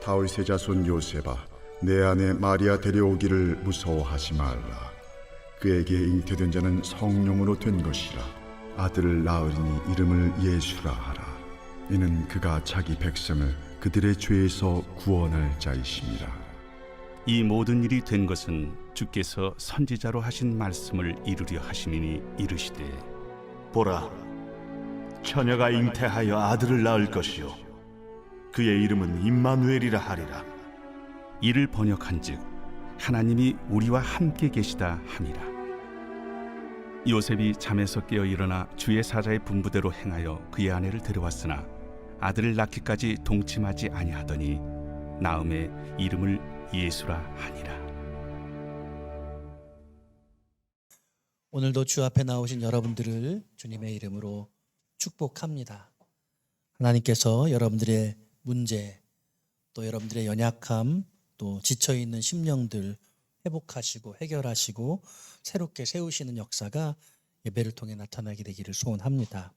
다윗의 자손 요셉아, 내 아내 마리아 데려오기를 무서워하지 말라. 그에게 잉태된 자는 성령으로 된 것이라. 아들을 낳으리니 이름을 예수라 하라. 이는 그가 자기 백성을 그들의 죄에서 구원할 자이심이라. 이 모든 일이 된 것은 주께서 선지자로 하신 말씀을 이루려 하심이니 이르시되, 보라, 처녀가 잉태하여 아들을 낳을 것이요 그의 이름은 임마누엘이라 하리라. 이를 번역한즉 하나님이 우리와 함께 계시다 함이라. 요셉이 잠에서 깨어 일어나 주의 사자의 분부대로 행하여 그의 아내를 데려왔으나 아들을 낳기까지 동침하지 아니하더니 나음에 이름을 예수라 하니라. 오늘도 주 앞에 나오신 여러분들을 주님의 이름으로 축복합니다. 하나님께서 여러분들의 문제, 또 여러분들의 연약함, 또 지쳐있는 심령들 회복하시고 해결하시고 새롭게 세우시는 역사가 예배를 통해 나타나게 되기를 소원합니다.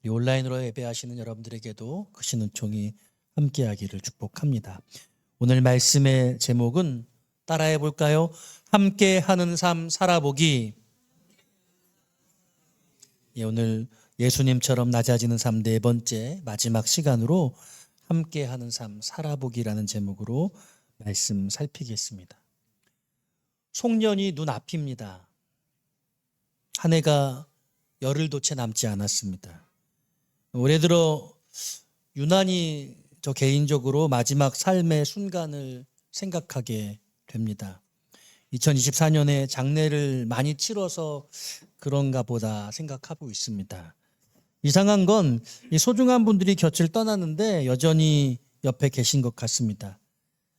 우리 온라인으로 예배하시는 여러분들에게도 크신 은총이 함께하기를 축복합니다. 오늘 말씀의 제목은 따라해 볼까요? 함께하는 삶 살아보기. 오늘 예수님처럼 낮아지는 삶 네 번째 마지막 시간으로 함께하는 삶 살아보기라는 제목으로 말씀 살피겠습니다. 송년이 눈앞입니다. 한 해가 열흘도 채 남지 않았습니다. 올해 들어 유난히 저 개인적으로 마지막 삶의 순간을 생각하게 됩니다. 2024년에 장례를 많이 치러서 그런가 보다 생각하고 있습니다. 이상한 건 이 소중한 분들이 곁을 떠났는데 여전히 옆에 계신 것 같습니다.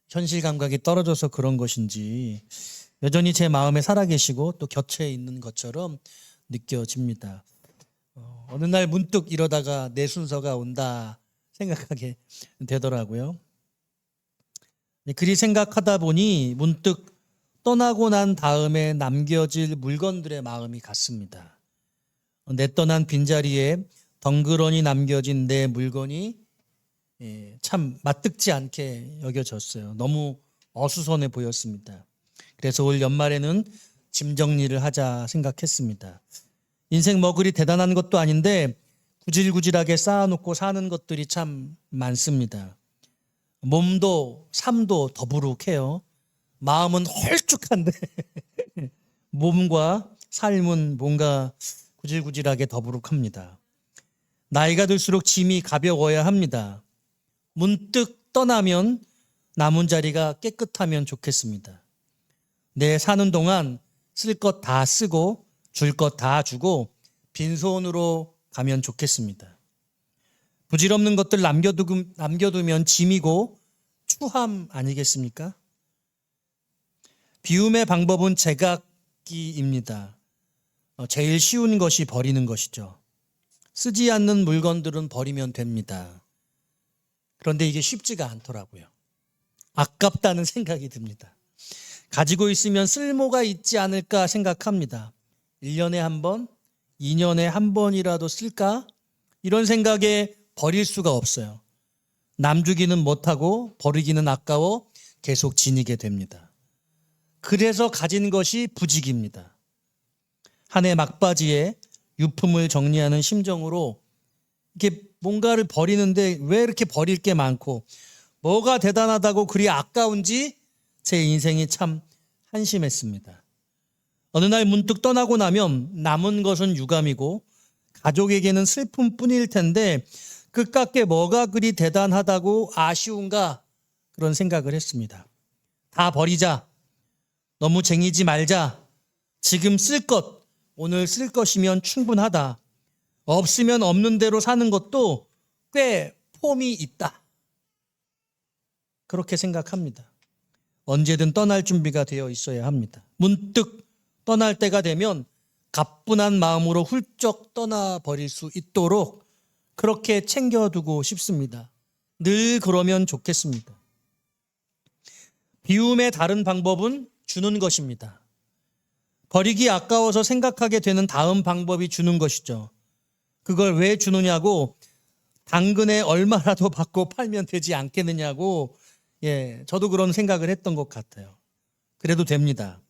현실 감각이 떨어져서 그런 것인지 여전히 제 마음에 살아계시고 또 곁에 있는 것처럼 느껴집니다. 어느 날 문득 이러다가 내 순서가 온다 생각하게 되더라고요. 그리 생각하다 보니 문득 떠나고 난 다음에 남겨질 물건들의 마음이 같습니다. 내 떠난 빈자리에 덩그러니 남겨진 내 물건이 참 맞득지 않게 여겨졌어요. 너무 어수선해 보였습니다. 그래서 올 연말에는 짐 정리를 하자 생각했습니다. 인생 뭐 그리 대단한 것도 아닌데 구질구질하게 쌓아놓고 사는 것들이 참 많습니다. 몸도 삶도 더부룩해요. 마음은 홀쭉한데 몸과 삶은 뭔가 구질구질하게 더부룩합니다. 나이가 들수록 짐이 가벼워야 합니다. 문득 떠나면 남은 자리가 깨끗하면 좋겠습니다. 내 사는 동안 쓸 것 다 쓰고 줄 것 다 주고 빈손으로 가면 좋겠습니다. 부질없는 것들 남겨두면 짐이고 추함 아니겠습니까? 비움의 방법은 제각기입니다. 제일 쉬운 것이 버리는 것이죠. 쓰지 않는 물건들은 버리면 됩니다. 그런데 이게 쉽지가 않더라고요. 아깝다는 생각이 듭니다. 가지고 있으면 쓸모가 있지 않을까 생각합니다. 1년에 한 번, 2년에 한 번이라도 쓸까? 이런 생각에 버릴 수가 없어요. 남 주기는 못하고 버리기는 아까워 계속 지니게 됩니다. 그래서 가진 것이 부직입니다. 한 해 막바지에 유품을 정리하는 심정으로 이렇게 뭔가를 버리는데 왜 이렇게 버릴 게 많고 뭐가 대단하다고 그리 아까운지 제 인생이 참 한심했습니다. 어느 날 문득 떠나고 나면 남은 것은 유감이고 가족에게는 슬픔뿐일 텐데 그깟게 뭐가 그리 대단하다고 아쉬운가 그런 생각을 했습니다. 다 버리자. 너무 쟁이지 말자. 지금 쓸 것, 오늘 쓸 것이면 충분하다. 없으면 없는 대로 사는 것도 꽤 폼이 있다. 그렇게 생각합니다. 언제든 떠날 준비가 되어 있어야 합니다. 문득 떠날 때가 되면 가뿐한 마음으로 훌쩍 떠나버릴 수 있도록 그렇게 챙겨두고 싶습니다. 늘 그러면 좋겠습니다. 비움의 다른 방법은 주는 것입니다. 버리기 아까워서 생각하게 되는 다음 방법이 주는 것이죠. 그걸 왜 주느냐고 당근에 얼마라도 받고 팔면 되지 않겠느냐고, 저도 그런 생각을 했던 것 같아요. 그래도 됩니다.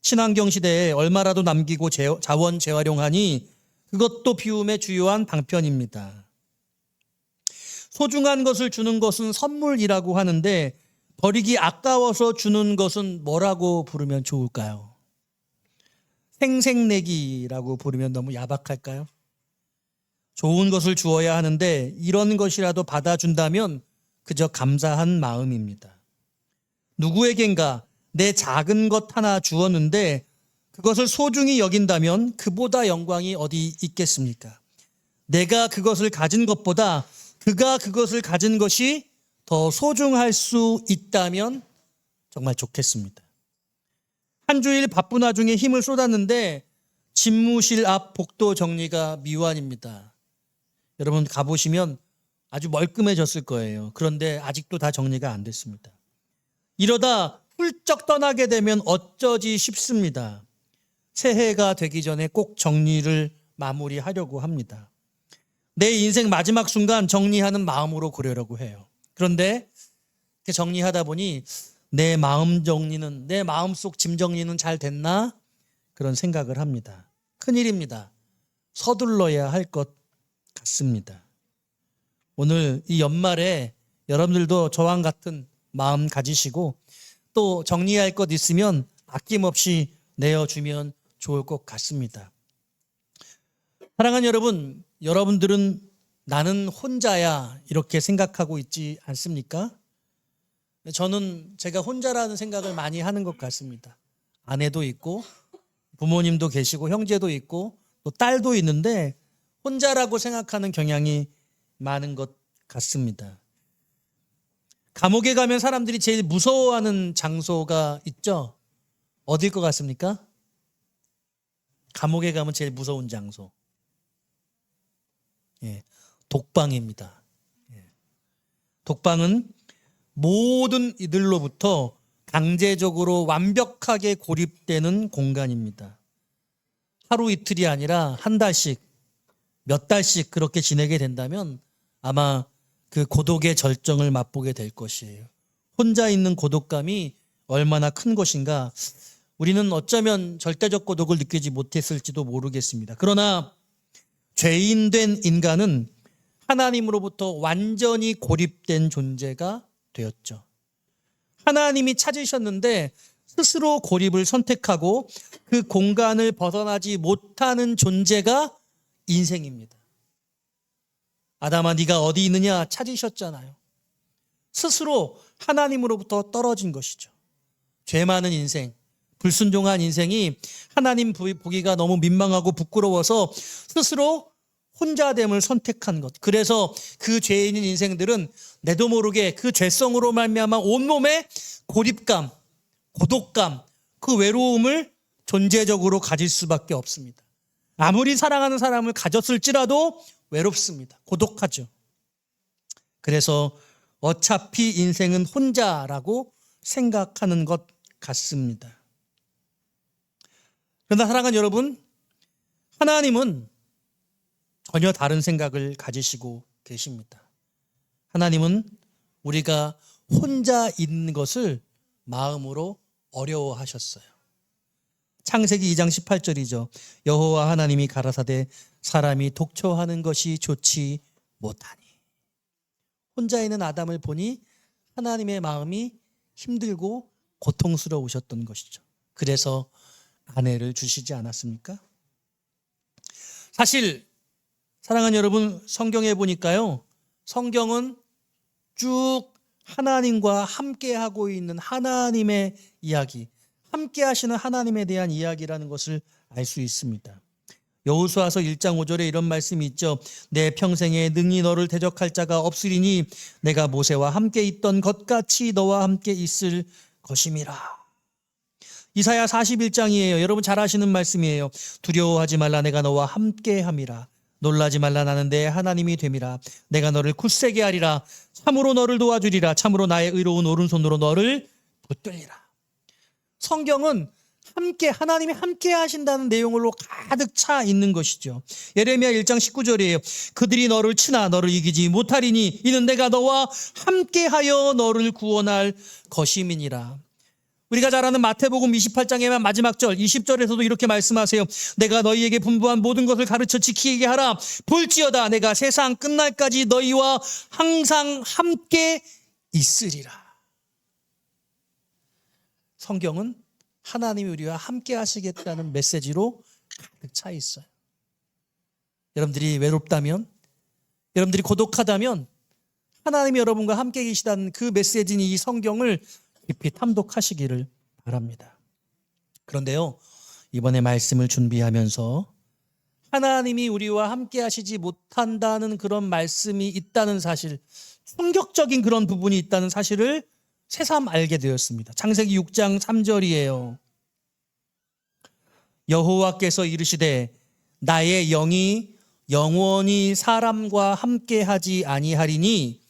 친환경 시대에 얼마라도 남기고 자원 재활용하니 그것도 비움의 주요한 방편입니다. 소중한 것을 주는 것은 선물이라고 하는데 버리기 아까워서 주는 것은 뭐라고 부르면 좋을까요? 생색내기라고 부르면 너무 야박할까요? 좋은 것을 주어야 하는데 이런 것이라도 받아준다면 그저 감사한 마음입니다. 누구에겐가 내 작은 것 하나 주었는데 그것을 소중히 여긴다면 그보다 영광이 어디 있겠습니까? 내가 그것을 가진 것보다 그가 그것을 가진 것이 더 소중할 수 있다면 정말 좋겠습니다. 한 주일 바쁜 와중에 힘을 쏟았는데 집무실 앞 복도 정리가 미완입니다. 여러분 가보시면 아주 멀끔해졌을 거예요. 그런데 아직도 다 정리가 안 됐습니다. 이러다 훌쩍 떠나게 되면 어쩌지 싶습니다. 새해가 되기 전에 꼭 정리를 마무리하려고 합니다. 내 인생 마지막 순간 정리하는 마음으로 그러려고 해요. 그런데 이렇게 정리하다 보니 내 마음 정리는, 내 마음속 짐 정리는 잘 됐나? 그런 생각을 합니다. 큰일입니다. 서둘러야 할 것 같습니다. 오늘 이 연말에 여러분들도 저와 같은 마음 가지시고 또 정리할 것 있으면 아낌없이 내어주면 좋을 것 같습니다. 사랑하는 여러분, 여러분들은 나는 혼자야 이렇게 생각하고 있지 않습니까? 저는 제가 혼자라는 생각을 많이 하는 것 같습니다. 아내도 있고 부모님도 계시고 형제도 있고 또 딸도 있는데 혼자라고 생각하는 경향이 많은 것 같습니다. 감옥에 가면 사람들이 제일 무서워하는 장소가 있죠? 어디일 것 같습니까? 감옥에 가면 제일 무서운 장소. 독방입니다. 독방은 모든 이들로부터 강제적으로 완벽하게 고립되는 공간입니다. 하루 이틀이 아니라 한 달씩, 몇 달씩 그렇게 지내게 된다면 아마 그 고독의 절정을 맛보게 될 것이에요. 혼자 있는 고독감이 얼마나 큰 것인가 우리는 어쩌면 절대적 고독을 느끼지 못했을지도 모르겠습니다. 그러나 죄인된 인간은 하나님으로부터 완전히 고립된 존재가 되었죠. 하나님이 찾으셨는데 스스로 고립을 선택하고 그 공간을 벗어나지 못하는 존재가 인생입니다. 아담아 네가 어디 있느냐 찾으셨잖아요. 스스로 하나님으로부터 떨어진 것이죠. 죄 많은 인생, 불순종한 인생이 하나님 보기가 너무 민망하고 부끄러워서 스스로 혼자됨을 선택한 것. 그래서 그 죄인인 인생들은 내도 모르게 그 죄성으로 말미암아 온몸에 고립감, 고독감, 그 외로움을 존재적으로 가질 수밖에 없습니다. 아무리 사랑하는 사람을 가졌을지라도 외롭습니다. 고독하죠. 그래서 어차피 인생은 혼자라고 생각하는 것 같습니다. 그러나 사랑하는 여러분, 하나님은 전혀 다른 생각을 가지시고 계십니다. 하나님은 우리가 혼자 있는 것을 마음으로 어려워하셨어요. 창세기 2장 18절이죠. 여호와 하나님이 가라사대 사람이 독초하는 것이 좋지 못하니. 혼자 있는 아담을 보니 하나님의 마음이 힘들고 고통스러우셨던 것이죠. 그래서 아내를 주시지 않았습니까? 사실 사랑하는 여러분, 성경에 보니까요, 성경은 쭉 하나님과 함께하고 있는 하나님의 이야기, 함께 하시는 하나님에 대한 이야기라는 것을 알 수 있습니다. 여호수아서 1장 5절에 이런 말씀이 있죠. 내 평생에 능히 너를 대적할 자가 없으리니 내가 모세와 함께 있던 것 같이 너와 함께 있을 것임이라. 이사야 41장이에요. 여러분 잘 아시는 말씀이에요. 두려워하지 말라, 내가 너와 함께 함이라. 놀라지 말라, 나는 내 하나님이 됨이라. 내가 너를 굳세게 하리라. 참으로 너를 도와주리라. 참으로 나의 의로운 오른손으로 너를 붙들리라. 성경은 함께 하나님이 함께 하신다는 내용으로 가득 차 있는 것이죠. 예레미야 1장 19절이에요. 그들이 너를 치나 너를 이기지 못하리니 이는 내가 너와 함께하여 너를 구원할 것임이니라. 우리가 잘 아는 마태복음 28장의 마지막 절 20절에서도 이렇게 말씀하세요. 내가 너희에게 분부한 모든 것을 가르쳐 지키게 하라. 볼지어다 내가 세상 끝날까지 너희와 항상 함께 있으리라. 성경은 하나님이 우리와 함께 하시겠다는 메시지로 가득 차 있어요. 여러분들이 외롭다면, 여러분들이 고독하다면 하나님이 여러분과 함께 계시다는 그 메시지인 이 성경을 깊이 탐독하시기를 바랍니다. 그런데요, 이번에 말씀을 준비하면서 하나님이 우리와 함께 하시지 못한다는 그런 말씀이 있다는 사실, 충격적인 그런 부분이 있다는 사실을 새삼 알게 되었습니다. 창세기 6장 3절이에요. 여호와께서 이르시되 나의 영이 영원히 사람과 함께하지 아니하리니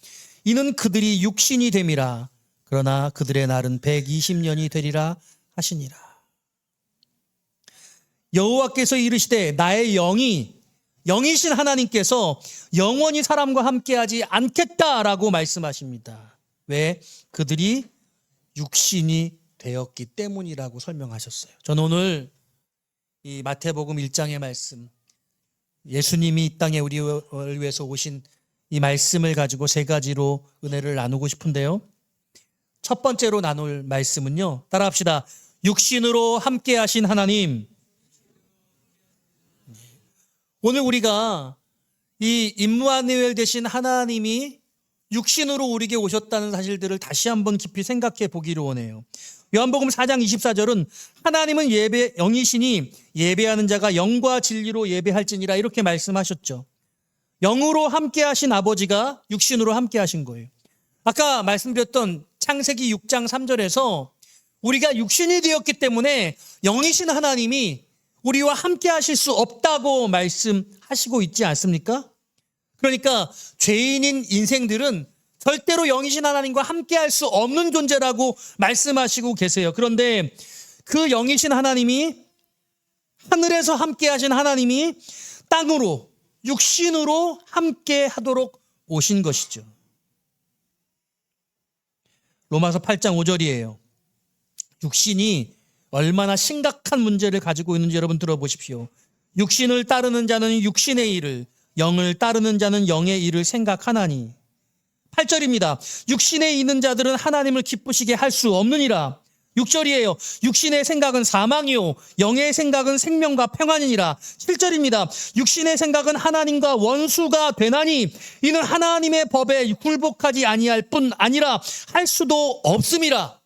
이는 그들이 육신이 됨이라. 그러나 그들의 날은 120년이 되리라 하시니라. 여호와께서 이르시되 나의 영이신 하나님께서 영원히 사람과 함께하지 않겠다라고 말씀하십니다. 왜? 그들이 육신이 되었기 때문이라고 설명하셨어요. 저는 오늘 이 마태복음 1장의 말씀, 예수님이 이 땅에 우리를 위해서 오신 이 말씀을 가지고 세 가지로 은혜를 나누고 싶은데요. 첫 번째로 나눌 말씀은요. 따라합시다. 육신으로 함께 하신 하나님. 오늘 우리가 이 임마누엘 되신 하나님이 육신으로 우리에게 오셨다는 사실들을 다시 한번 깊이 생각해 보기를 원해요. 요한복음 4장 24절은 하나님은 영이시니 예배하는 자가 영과 진리로 예배할지니라 이렇게 말씀하셨죠. 영으로 함께 하신 아버지가 육신으로 함께 하신 거예요. 아까 말씀드렸던 창세기 6장 3절에서 우리가 육신이 되었기 때문에 영이신 하나님이 우리와 함께 하실 수 없다고 말씀하시고 있지 않습니까? 그러니까 죄인인 인생들은 절대로 영이신 하나님과 함께 할 수 없는 존재라고 말씀하시고 계세요. 그런데 그 영이신 하나님이 하늘에서 함께 하신 하나님이 땅으로 육신으로 함께 하도록 오신 것이죠. 로마서 8장 5절이에요. 육신이 얼마나 심각한 문제를 가지고 있는지 여러분 들어보십시오. 육신을 따르는 자는 육신의 일을, 영을 따르는 자는 영의 일을 생각하나니. 8절입니다. 육신에 있는 자들은 하나님을 기쁘시게 할 수 없느니라. 6절이에요. 육신의 생각은 사망이요 영의 생각은 생명과 평안이니라. 7절입니다. 육신의 생각은 하나님과 원수가 되나니 이는 하나님의 법에 굴복하지 아니할 뿐 아니라 할 수도 없음이라.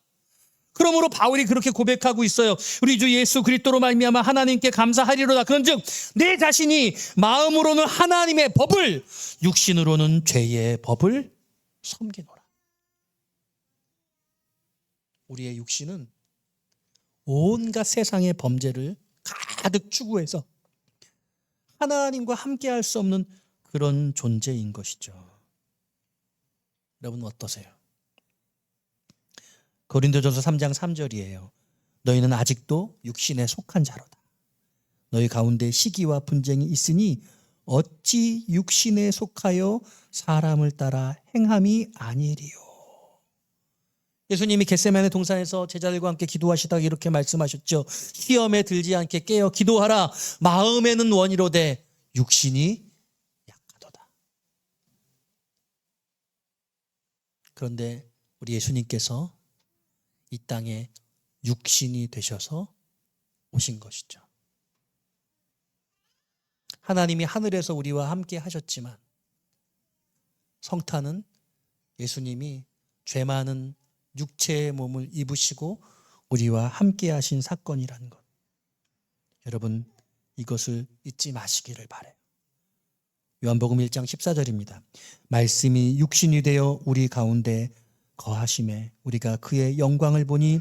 그러므로 바울이 그렇게 고백하고 있어요. 우리 주 예수 그리스도로 말미암아 하나님께 감사하리로다. 그런즉 내 자신이 마음으로는 하나님의 법을, 육신으로는 죄의 법을 섬기노라. 우리의 육신은 온갖 세상의 범죄를 가득 추구해서 하나님과 함께할 수 없는 그런 존재인 것이죠. 여러분 어떠세요? 고린도전서 3장 3절이에요. 너희는 아직도 육신에 속한 자로다. 너희 가운데 시기와 분쟁이 있으니 어찌 육신에 속하여 사람을 따라 행함이 아니리요. 예수님이 겟세마네 동산에서 제자들과 함께 기도하시다가 이렇게 말씀하셨죠. 시험에 들지 않게 깨어 기도하라. 마음에는 원이로되 육신이 약하도다. 그런데 우리 예수님께서 이 땅에 육신이 되셔서 오신 것이죠. 하나님이 하늘에서 우리와 함께 하셨지만 성탄은 예수님이 죄 많은 육체의 몸을 입으시고 우리와 함께 하신 사건이라는 것. 여러분 이것을 잊지 마시기를 바라요. 요한복음 1장 14절입니다. 말씀이 육신이 되어 우리 가운데 거하심에 우리가 그의 영광을 보니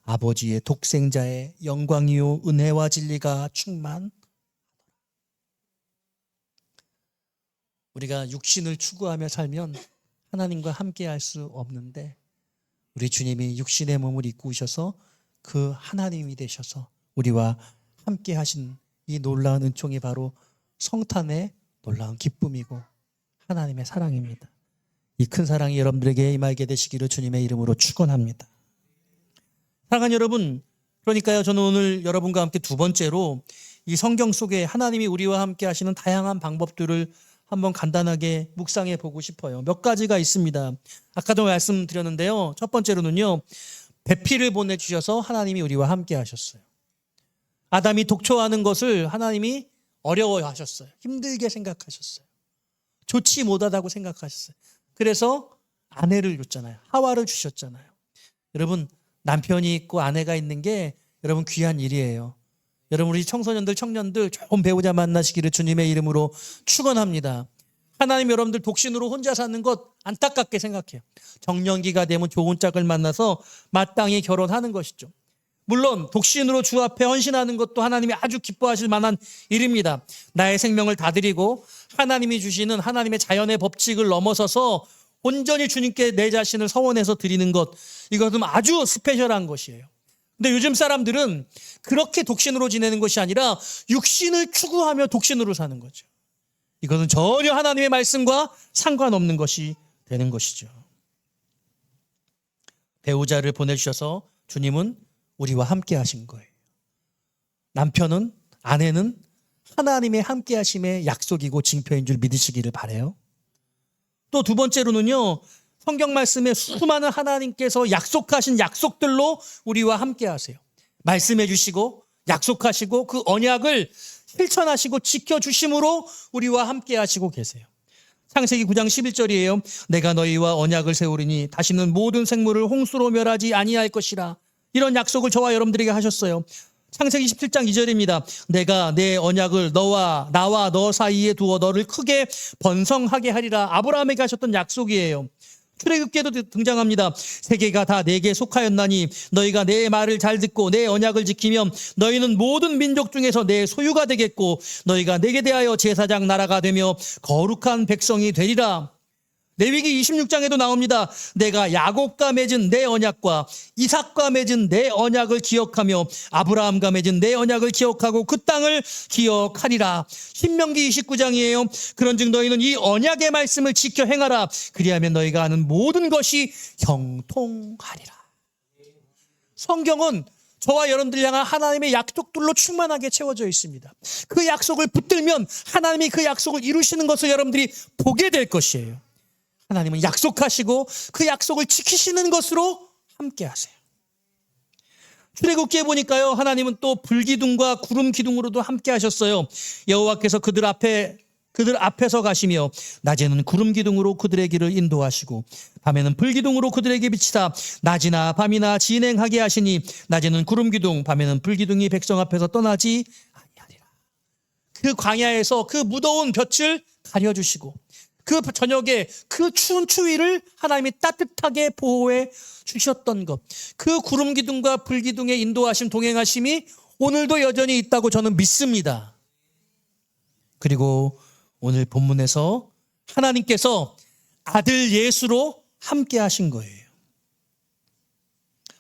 아버지의 독생자의 영광이요 은혜와 진리가 충만. 우리가 육신을 추구하며 살면 하나님과 함께 할 수 없는데 우리 주님이 육신의 몸을 입고 오셔서 그 하나님이 되셔서 우리와 함께 하신 이 놀라운 은총이 바로 성탄의 놀라운 기쁨이고 하나님의 사랑입니다. 이 큰 사랑이 여러분들에게 임하게 되시기를 주님의 이름으로 축원합니다. 사랑하는 여러분, 그러니까요, 저는 오늘 여러분과 함께 두 번째로 이 성경 속에 하나님이 우리와 함께 하시는 다양한 방법들을 한번 간단하게 묵상해 보고 싶어요. 몇 가지가 있습니다. 아까도 말씀드렸는데요. 첫 번째로는요, 배필을 보내주셔서 하나님이 우리와 함께 하셨어요. 아담이 독초하는 것을 하나님이 어려워하셨어요. 힘들게 생각하셨어요. 좋지 못하다고 생각하셨어요. 그래서 아내를 줬잖아요. 하와를 주셨잖아요. 여러분, 남편이 있고 아내가 있는 게 여러분 귀한 일이에요. 여러분, 우리 청소년들, 청년들 좋은 배우자 만나시기를 주님의 이름으로 축원합니다. 하나님, 여러분들 독신으로 혼자 사는 것 안타깝게 생각해요. 정년기가 되면 좋은 짝을 만나서 마땅히 결혼하는 것이죠. 물론 독신으로 주 앞에 헌신하는 것도 하나님이 아주 기뻐하실 만한 일입니다. 나의 생명을 다 드리고 하나님이 주시는 하나님의 자연의 법칙을 넘어서서 온전히 주님께 내 자신을 서원해서 드리는 것, 이것은 아주 스페셜한 것이에요. 근데 요즘 사람들은 그렇게 독신으로 지내는 것이 아니라 육신을 추구하며 독신으로 사는 거죠. 이것은 전혀 하나님의 말씀과 상관없는 것이 되는 것이죠. 배우자를 보내주셔서 주님은 우리와 함께 하신 거예요. 남편은, 아내는 하나님의 함께 하심의 약속이고 징표인 줄 믿으시기를 바라요. 또 두 번째로는요, 성경 말씀에 수많은 하나님께서 약속하신 약속들로 우리와 함께 하세요. 말씀해 주시고 약속하시고 그 언약을 실천하시고 지켜주심으로 우리와 함께 하시고 계세요. 창세기 9장 11절이에요. 내가 너희와 언약을 세우리니 다시는 모든 생물을 홍수로 멸하지 아니할 것이라. 이런 약속을 저와 여러분들에게 하셨어요. 창세기 17장 2절입니다. 내가 내 언약을 나와 너 사이에 두어 너를 크게 번성하게 하리라. 아브라함에게 하셨던 약속이에요. 출애굽기에도 등장합니다. 세계가 다 내게 속하였나니 너희가 내 말을 잘 듣고 내 언약을 지키면 너희는 모든 민족 중에서 내 소유가 되겠고 너희가 내게 대하여 제사장 나라가 되며 거룩한 백성이 되리라. 레위기 26장에도 나옵니다. 내가 야곱과 맺은 내 언약과 이삭과 맺은 내 언약을 기억하며 아브라함과 맺은 내 언약을 기억하고 그 땅을 기억하리라. 신명기 29장이에요. 그런즉 너희는 이 언약의 말씀을 지켜 행하라. 그리하면 너희가 하는 모든 것이 형통하리라. 성경은 저와 여러분들 향한 하나님의 약속들로 충만하게 채워져 있습니다. 그 약속을 붙들면 하나님이 그 약속을 이루시는 것을 여러분들이 보게 될 것이에요. 하나님은 약속하시고 그 약속을 지키시는 것으로 함께 하세요. 출애굽기에 보니까요, 하나님은 또 불기둥과 구름 기둥으로도 함께 하셨어요. 여호와께서 그들 앞에서 가시며 낮에는 구름 기둥으로 그들의 길을 인도하시고 밤에는 불기둥으로 그들에게 비치사 낮이나 밤이나 진행하게 하시니 낮에는 구름 기둥 밤에는 불기둥이 백성 앞에서 떠나지 아니하리라. 그 광야에서 그 무더운 볕을 가려주시고 그 저녁에 그 추운 추위를 하나님이 따뜻하게 보호해 주셨던 것, 그 구름 기둥과 불 기둥의 인도하심, 동행하심이 오늘도 여전히 있다고 저는 믿습니다. 그리고 오늘 본문에서 하나님께서 아들 예수로 함께 하신 거예요.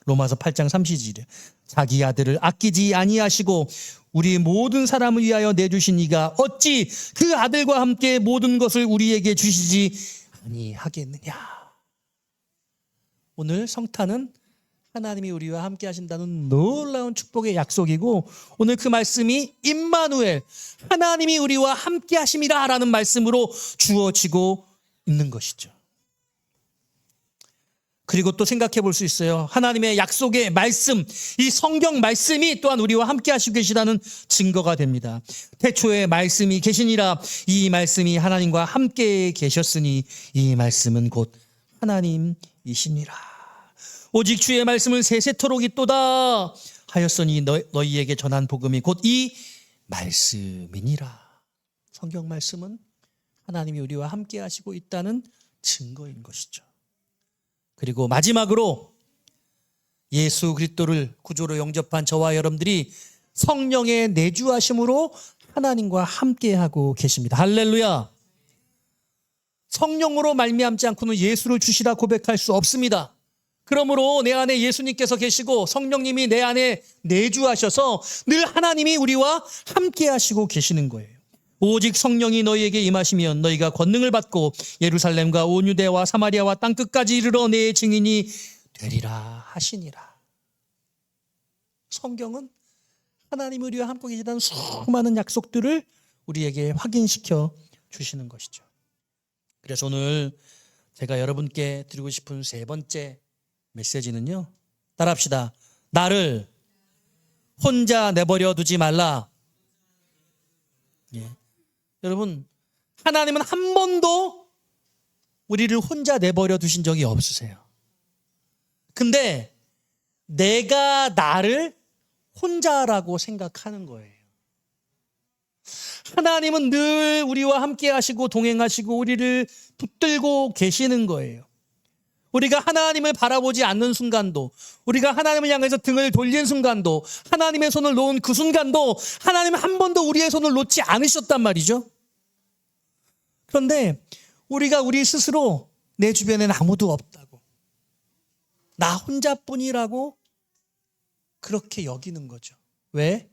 로마서 8장 30절에 자기 아들을 아끼지 아니하시고 우리 모든 사람을 위하여 내주신 이가 어찌 그 아들과 함께 모든 것을 우리에게 주시지 아니하겠느냐. 오늘 성탄은 하나님이 우리와 함께 하신다는 놀라운 축복의 약속이고 오늘 그 말씀이 임마누엘, 하나님이 우리와 함께 하심이라 라는 말씀으로 주어지고 있는 것이죠. 그리고 또 생각해 볼 수 있어요. 하나님의 약속의 말씀, 이 성경 말씀이 또한 우리와 함께 하시고 계시다는 증거가 됩니다. 태초에 말씀이 계시니라. 이 말씀이 하나님과 함께 계셨으니 이 말씀은 곧 하나님이시니라. 오직 주의 말씀을 세세토록 있도다 하였으니 너희에게 전한 복음이 곧 이 말씀이니라. 성경 말씀은 하나님이 우리와 함께 하시고 있다는 증거인 것이죠. 그리고 마지막으로 예수 그리스도를 구주로 영접한 저와 여러분들이 성령의 내주하심으로 하나님과 함께하고 계십니다. 할렐루야. 성령으로 말미암지 않고는 예수를 주시라 고백할 수 없습니다. 그러므로 내 안에 예수님께서 계시고 성령님이 내 안에 내주하셔서 늘 하나님이 우리와 함께 하시고 계시는 거예요. 오직 성령이 너희에게 임하시면 너희가 권능을 받고 예루살렘과 온 유대와 사마리아와 땅끝까지 이르러 내 증인이 되리라 하시니라. 성경은 하나님이 우리와 함께 계시다는 수많은 약속들을 우리에게 확인시켜 주시는 것이죠. 그래서 오늘 제가 여러분께 드리고 싶은 세 번째 메시지는요, 따라합시다. 나를 혼자 내버려 두지 말라. 예. 여러분, 하나님은 한 번도 우리를 혼자 내버려 두신 적이 없으세요. 근데 내가 나를 혼자라고 생각하는 거예요. 하나님은 늘 우리와 함께 하시고 동행하시고 우리를 붙들고 계시는 거예요. 우리가 하나님을 바라보지 않는 순간도, 우리가 하나님을 향해서 등을 돌린 순간도, 하나님의 손을 놓은 그 순간도 하나님은 한 번도 우리의 손을 놓지 않으셨단 말이죠. 그런데 우리가 우리 스스로 내 주변엔 아무도 없다고, 나 혼자뿐이라고 그렇게 여기는 거죠. 왜?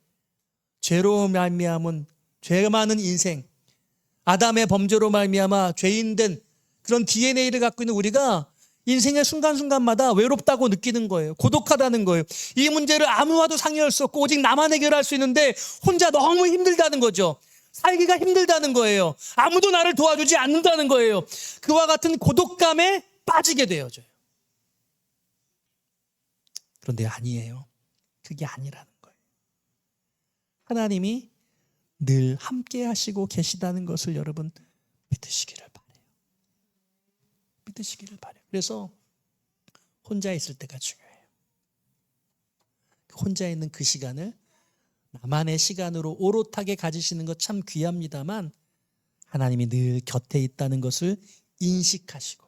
죄로 말미암은, 죄 많은 인생, 아담의 범죄로 말미암아 죄인된 그런 DNA를 갖고 있는 우리가 인생의 순간순간마다 외롭다고 느끼는 거예요. 고독하다는 거예요. 이 문제를 아무와도 상의할 수 없고 오직 나만 해결할 수 있는데 혼자 너무 힘들다는 거죠. 살기가 힘들다는 거예요. 아무도 나를 도와주지 않는다는 거예요. 그와 같은 고독감에 빠지게 되어져요. 그런데 아니에요. 그게 아니라는 거예요. 하나님이 늘 함께 하시고 계시다는 것을 여러분 믿으시기를 바라요. 믿으시기를 바라요. 그래서 혼자 있을 때가 중요해요. 혼자 있는 그 시간을 나만의 시간으로 오롯하게 가지시는 것 참 귀합니다만 하나님이 늘 곁에 있다는 것을 인식하시고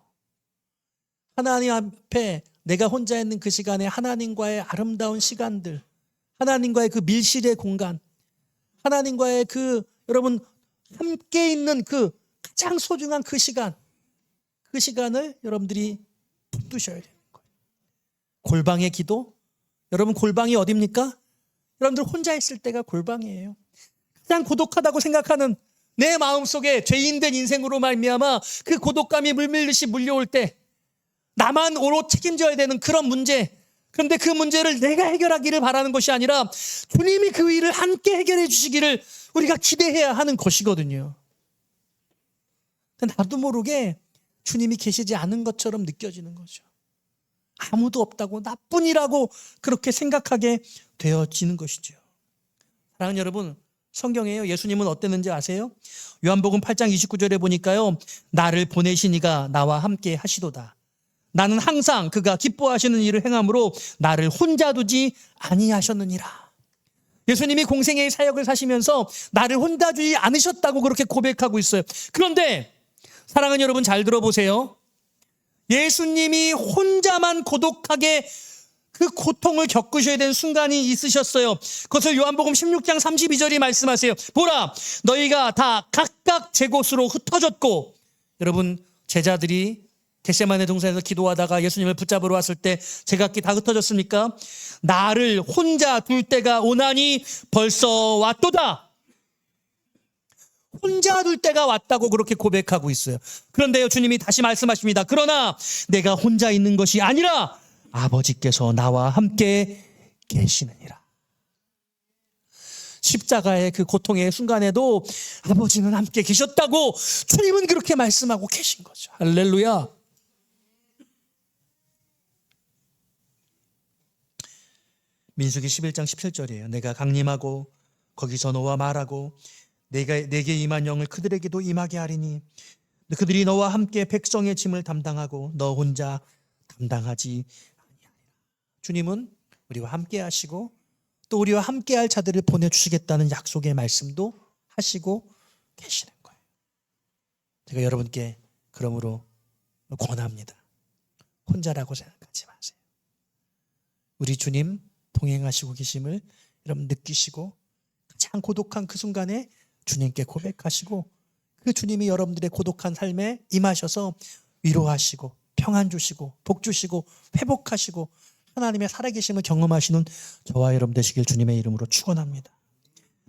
하나님 앞에 내가 혼자 있는 그 시간에 하나님과의 아름다운 시간들, 하나님과의 그 밀실의 공간, 하나님과의 그 여러분 함께 있는 그 가장 소중한 그 시간, 그 시간을 여러분들이 붙드셔야 되는 거예요. 골방의 기도, 여러분 골방이 어딥니까? 여러분들 혼자 있을 때가 골방이에요. 가장 고독하다고 생각하는 내 마음속에 죄인된 인생으로 말미암아 그 고독감이 물밀듯이 물려올 때 나만 오롯 책임져야 되는 그런 문제, 그런데 그 문제를 내가 해결하기를 바라는 것이 아니라 주님이 그 일을 함께 해결해 주시기를 우리가 기대해야 하는 것이거든요. 나도 모르게 주님이 계시지 않은 것처럼 느껴지는 거죠. 아무도 없다고, 나뿐이라고 그렇게 생각하게 되어지는 것이죠. 사랑하는 여러분, 성경에요, 예수님은 어땠는지 아세요? 요한복음 8장 29절에 보니까요, 나를 보내신 이가 나와 함께 하시도다. 나는 항상 그가 기뻐하시는 일을 행함으로 나를 혼자 두지 아니하셨느니라. 예수님이 공생애의 사역을 사시면서 나를 혼자 두지 않으셨다고 그렇게 고백하고 있어요. 그런데 사랑하는 여러분, 잘 들어보세요. 예수님이 혼자만 고독하게 그 고통을 겪으셔야 되는 순간이 있으셨어요. 그것을 요한복음 16장 32절이 말씀하세요. 보라, 너희가 다 각각 제 곳으로 흩어졌고, 여러분 제자들이 겟세마네 동산에서 기도하다가 예수님을 붙잡으러 왔을 때 제각기 다 흩어졌습니까? 나를 혼자 둘 때가 오나니 벌써 왔도다. 혼자 둘 때가 왔다고 그렇게 고백하고 있어요. 그런데요, 주님이 다시 말씀하십니다. 그러나 내가 혼자 있는 것이 아니라 아버지께서 나와 함께 계시느니라. 십자가의 그 고통의 순간에도 아버지는 함께 계셨다고 주님은 그렇게 말씀하고 계신 거죠. 할렐루야. 민수기 11장 17절이에요. 내가 강림하고 거기서 너와 말하고 내게 임한 영을 그들에게도 임하게 하리니 그들이 너와 함께 백성의 짐을 담당하고 너 혼자 담당하지 아니하리라. 주님은 우리와 함께 하시고 또 우리와 함께 할 자들을 보내주시겠다는 약속의 말씀도 하시고 계시는 거예요. 제가 여러분께 그러므로 권합니다. 혼자라고 생각하지 마세요. 우리 주님 동행하시고 계심을 여러분 느끼시고 가장 고독한 그 순간에 주님께 고백하시고 그 주님이 여러분들의 고독한 삶에 임하셔서 위로하시고 평안 주시고 복 주시고 회복하시고 하나님의 살아계심을 경험하시는 저와 여러분 되시길 주님의 이름으로 축원합니다.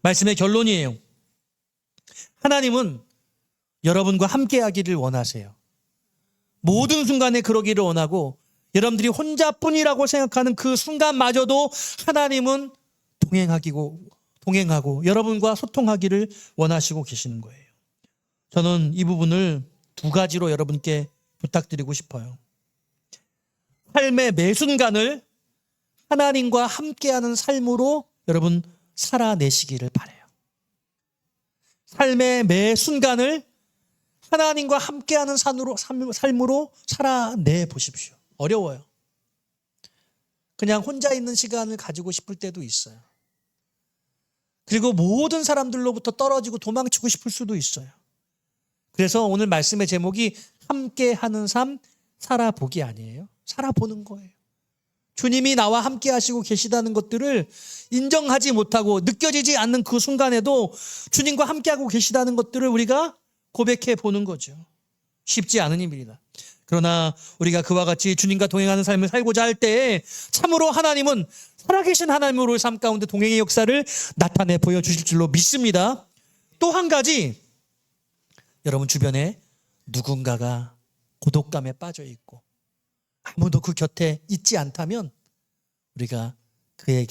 말씀의 결론이에요. 하나님은 여러분과 함께하기를 원하세요. 모든 순간에 그러기를 원하고 여러분들이 혼자뿐이라고 생각하는 그 순간마저도 하나님은 동행하고 여러분과 소통하기를 원하시고 계시는 거예요. 저는 이 부분을 두 가지로 여러분께 부탁드리고 싶어요. 삶의 매 순간을 하나님과 함께하는 삶으로 여러분 살아내시기를 바라요. 삶의 매 순간을 하나님과 함께하는 삶으로 살아내 보십시오. 어려워요. 그냥 혼자 있는 시간을 가지고 싶을 때도 있어요. 그리고 모든 사람들로부터 떨어지고 도망치고 싶을 수도 있어요. 그래서 오늘 말씀의 제목이 함께하는 삶 살아보기 아니에요. 살아보는 거예요. 주님이 나와 함께 하시고 계시다는 것들을 인정하지 못하고 느껴지지 않는 그 순간에도 주님과 함께하고 계시다는 것들을 우리가 고백해 보는 거죠. 쉽지 않은 일입니다. 그러나 우리가 그와 같이 주님과 동행하는 삶을 살고자 할 때 참으로 하나님은 살아계신 하나님으로 삶 가운데 동행의 역사를 나타내 보여주실 줄로 믿습니다. 또 한 가지, 여러분 주변에 누군가가 고독감에 빠져 있고 아무도 그 곁에 있지 않다면 우리가 그의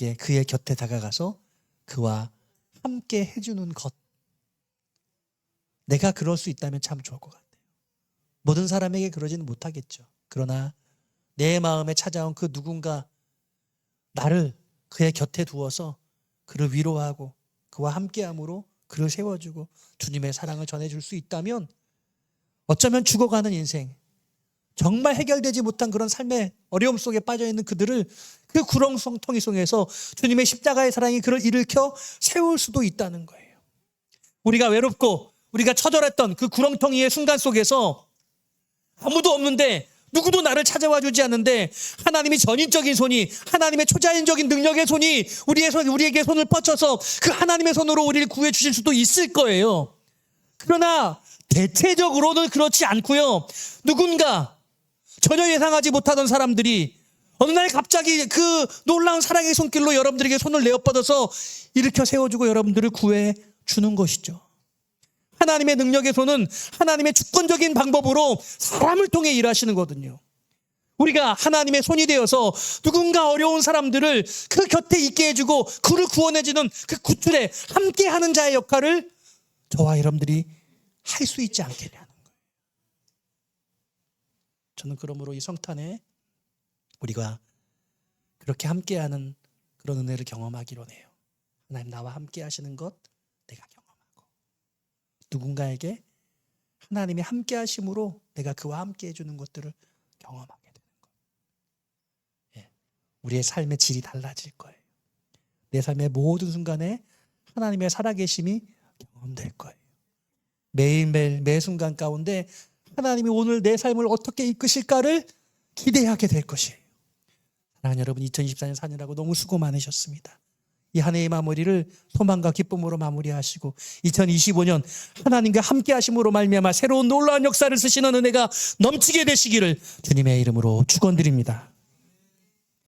곁에 다가가서 그와 함께 해주는 것, 내가 그럴 수 있다면 참 좋을 것 같아요. 모든 사람에게 그러지는 못하겠죠. 그러나 내 마음에 찾아온 그 누군가, 나를 그의 곁에 두어서 그를 위로하고 그와 함께함으로 그를 세워주고 주님의 사랑을 전해줄 수 있다면 어쩌면 죽어가는 인생, 정말 해결되지 못한 그런 삶의 어려움 속에 빠져있는 그들을 그 구렁텅이 속에서 주님의 십자가의 사랑이 그를 일으켜 세울 수도 있다는 거예요. 우리가 외롭고 우리가 처절했던 그 구렁텅이의 순간 속에서 아무도 없는데 누구도 나를 찾아와 주지 않는데 하나님이 전인적인 손이, 하나님의 초자연적인 능력의 손이 우리에게 손을 뻗쳐서 그 하나님의 손으로 우리를 구해 주실 수도 있을 거예요. 그러나 대체적으로는 그렇지 않고요. 누군가 전혀 예상하지 못하던 사람들이 어느 날 갑자기 그 놀라운 사랑의 손길로 여러분들에게 손을 내어뻗어서 일으켜 세워주고 여러분들을 구해 주는 것이죠. 하나님의 능력의 손은 하나님의 주권적인 방법으로 사람을 통해 일하시는 거거든요. 우리가 하나님의 손이 되어서 누군가 어려운 사람들을 그 곁에 있게 해주고 그를 구원해주는 그 구출에 함께하는 자의 역할을 저와 여러분들이 할 수 있지 않겠냐는 거예요. 저는 그러므로 이 성탄에 우리가 그렇게 함께하는 그런 은혜를 경험하기로 해요. 하나님 나와 함께 하시는 것 내가 경험하고 누군가에게 하나님이 함께 하심으로 내가 그와 함께 해주는 것들을 경험하게 되는 거예요. 우리의 삶의 질이 달라질 거예요. 내 삶의 모든 순간에 하나님의 살아계심이 경험될 거예요. 매일매일 매 순간 가운데 하나님이 오늘 내 삶을 어떻게 이끄실까를 기대하게 될 것이에요. 사랑하는 여러분, 2024년 사느라고 너무 수고 많으셨습니다. 이 한 해의 마무리를 소망과 기쁨으로 마무리하시고 2025년 하나님과 함께 하심으로 말미암아 새로운 놀라운 역사를 쓰시는 은혜가 넘치게 되시기를 주님의 이름으로 축원드립니다.